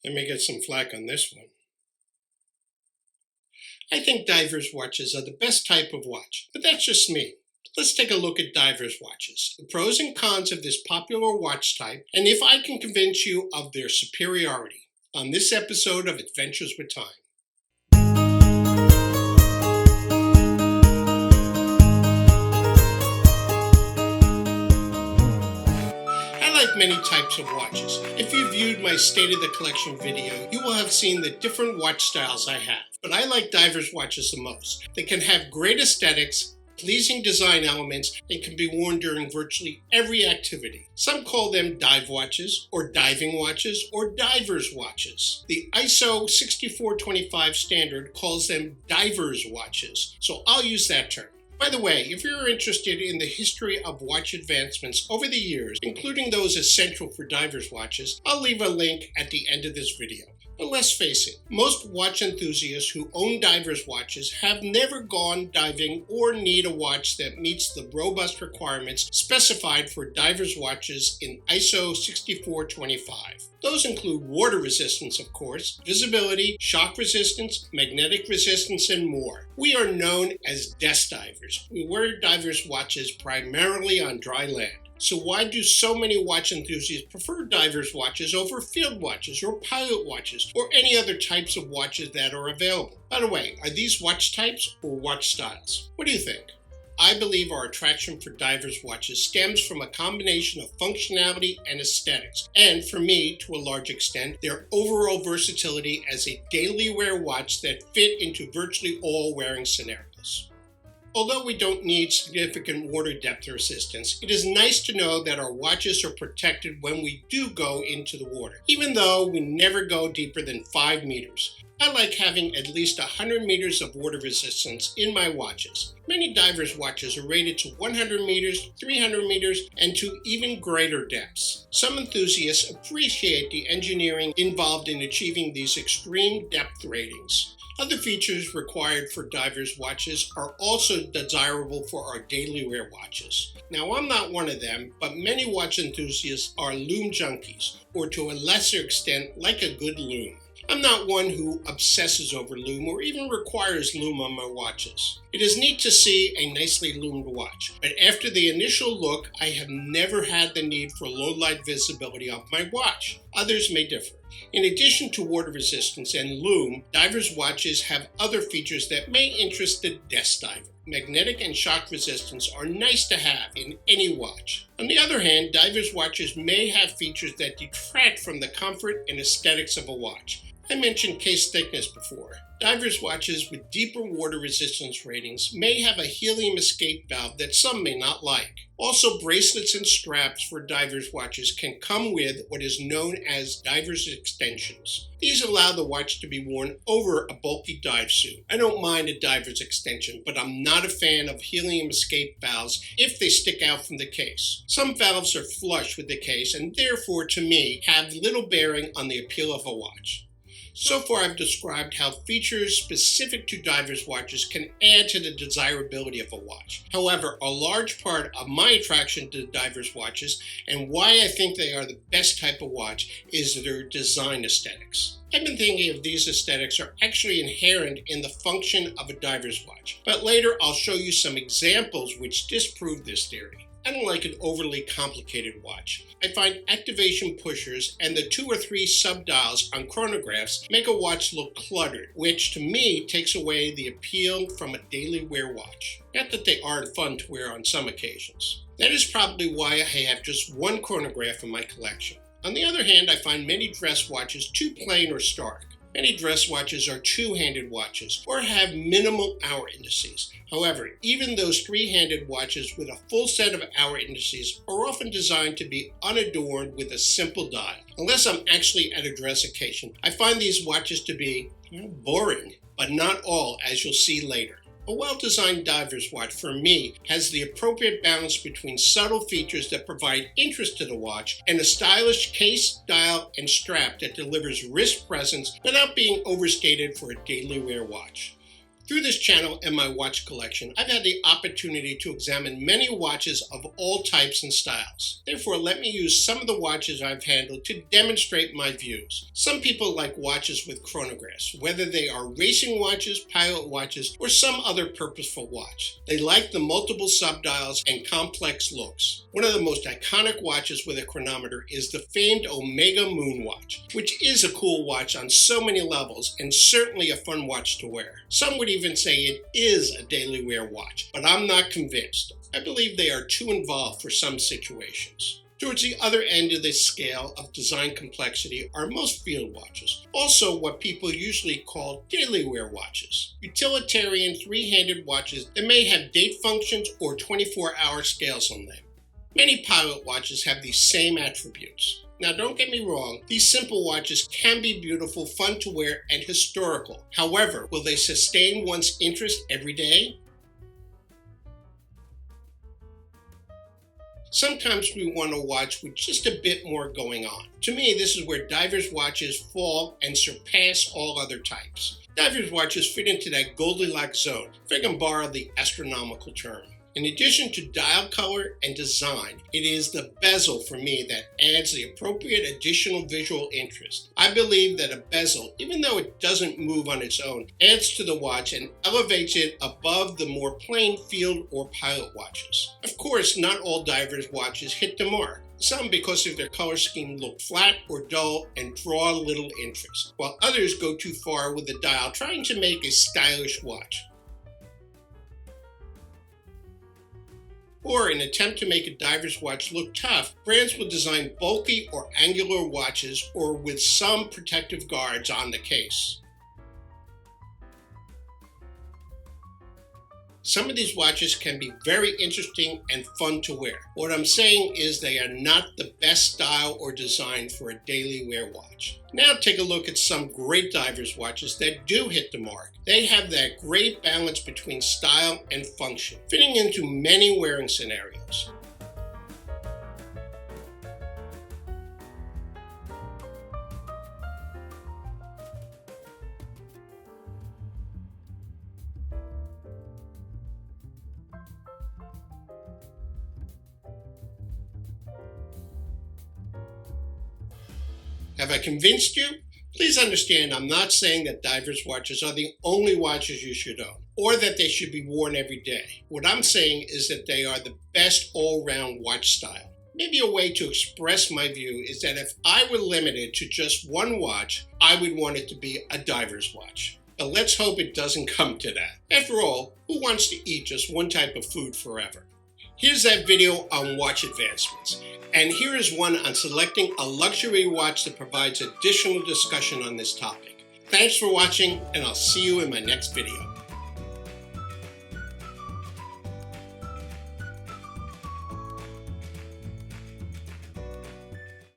I may get some flack on this one. I think divers' watches are the best type of watch, but that's just me. Let's take a look at divers' watches, the pros and cons of this popular watch type, and if I can convince you of their superiority on this episode of Adventures with Time. I like many types of watches. If you viewed my State of the Collection video, you will have seen the different watch styles I have. But I like divers' watches the most. They can have great aesthetics, pleasing design elements, and can be worn during virtually every activity. Some call them dive watches, or diving watches, or divers' watches. The ISO 6425 standard calls them divers' watches, so I'll use that term. By the way, if you're interested in the history of watch advancements over the years, including those essential for divers' watches, I'll leave a link at the end of this video. But let's face it, most watch enthusiasts who own divers' watches have never gone diving or need a watch that meets the robust requirements specified for divers' watches in ISO 6425. Those include water resistance, of course, visibility, shock resistance, magnetic resistance, and more. We are known as desk divers. We wear divers' watches primarily on dry land. So why do so many watch enthusiasts prefer divers' watches over field watches or pilot watches or any other types of watches that are available? By the way, are these watch types or watch styles? What do you think? I believe our attraction for divers' watches stems from a combination of functionality and aesthetics, and for me, to a large extent, their overall versatility as a daily wear watch that fit into virtually all wearing scenarios. Although we don't need significant water depth or resistance, it is nice to know that our watches are protected when we do go into the water, even though we never go deeper than 5 meters. I like having at least 100 meters of water resistance in my watches. Many divers' watches are rated to 100 meters, 300 meters, and to even greater depths. Some enthusiasts appreciate the engineering involved in achieving these extreme depth ratings. Other features required for divers' watches are also desirable for our daily wear watches. Now, I'm not one of them, but many watch enthusiasts are lume junkies, or to a lesser extent, like a good lume. I'm not one who obsesses over lume or even requires lume on my watches. It is neat to see a nicely lumed watch, but after the initial look, I have never had the need for low light visibility of my watch. Others may differ. In addition to water resistance and lume, divers' watches have other features that may interest the desk diver. Magnetic and shock resistance are nice to have in any watch. On the other hand, divers' watches may have features that detract from the comfort and aesthetics of a watch. I mentioned case thickness before. Divers' watches with deeper water resistance ratings may have a helium escape valve that some may not like. Also, bracelets and straps for divers' watches can come with what is known as divers' extensions. These allow the watch to be worn over a bulky dive suit. I don't mind a diver's extension, but I'm not a fan of helium escape valves if they stick out from the case. Some valves are flush with the case and therefore, to me, have little bearing on the appeal of a watch. So far, I've described how features specific to divers' watches can add to the desirability of a watch. However, a large part of my attraction to divers' watches and why I think they are the best type of watch is their design aesthetics. I've been thinking if these aesthetics are actually inherent in the function of a diver's watch, but later I'll show you some examples which disprove this theory. I don't like an overly complicated watch. I find activation pushers and the 2 or 3 sub-dials on chronographs make a watch look cluttered, which to me takes away the appeal from a daily wear watch. Not that they aren't fun to wear on some occasions. That is probably why I have just one chronograph in my collection. On the other hand, I find many dress watches too plain or stark. Many dress watches are two-handed watches or have minimal hour indices. However, even those three-handed watches with a full set of hour indices are often designed to be unadorned with a simple dial. Unless I'm actually at a dress occasion, I find these watches to be boring, but not all, as you'll see later. A well-designed diver's watch, for me, has the appropriate balance between subtle features that provide interest to the watch and a stylish case, dial, and strap that delivers wrist presence without being overstated for a daily wear watch. Through this channel and my watch collection, I've had the opportunity to examine many watches of all types and styles. Therefore, let me use some of the watches I've handled to demonstrate my views. Some people like watches with chronographs, whether they are racing watches, pilot watches, or some other purposeful watch. They like the multiple subdials and complex looks. One of the most iconic watches with a chronometer is the famed Omega Moon watch, which is a cool watch on so many levels and certainly a fun watch to wear. Some would even say it is a daily wear watch, but I'm not convinced. I believe they are too involved for some situations. Towards the other end of this scale of design complexity are most field watches, also what people usually call daily wear watches. Utilitarian three-handed watches that may have date functions or 24-hour scales on them. Many pilot watches have these same attributes. Now don't get me wrong, these simple watches can be beautiful, fun to wear, and historical. However, will they sustain one's interest every day? Sometimes we want a watch with just a bit more going on. To me, this is where divers watches fall and surpass all other types. Divers watches fit into that Goldilocks zone, if I can borrow the astronomical term. In addition to dial color and design, it is the bezel for me that adds the appropriate additional visual interest. I believe that a bezel, even though it doesn't move on its own, adds to the watch and elevates it above the more plain field or pilot watches. Of course, not all divers watches hit the mark. Some, because of their color scheme, look flat or dull and draw little interest, while others go too far with the dial, trying to make a stylish watch. Or, in an attempt to make a diver's watch look tough, brands will design bulky or angular watches or with some protective guards on the case. Some of these watches can be very interesting and fun to wear. What I'm saying is they are not the best style or design for a daily wear watch. Now take a look at some great divers watches that do hit the mark. They have that great balance between style and function, fitting into many wearing scenarios. Have I convinced you? Please understand, I'm not saying that divers watches are the only watches you should own, or that they should be worn every day. What I'm saying is that they are the best all-round watch style. Maybe a way to express my view is that if I were limited to just one watch, I would want it to be a diver's watch. But let's hope it doesn't come to that. After all, who wants to eat just one type of food forever? Here's that video on watch advancements. And here is one on selecting a luxury watch that provides additional discussion on this topic. Thanks for watching, and I'll see you in my next video.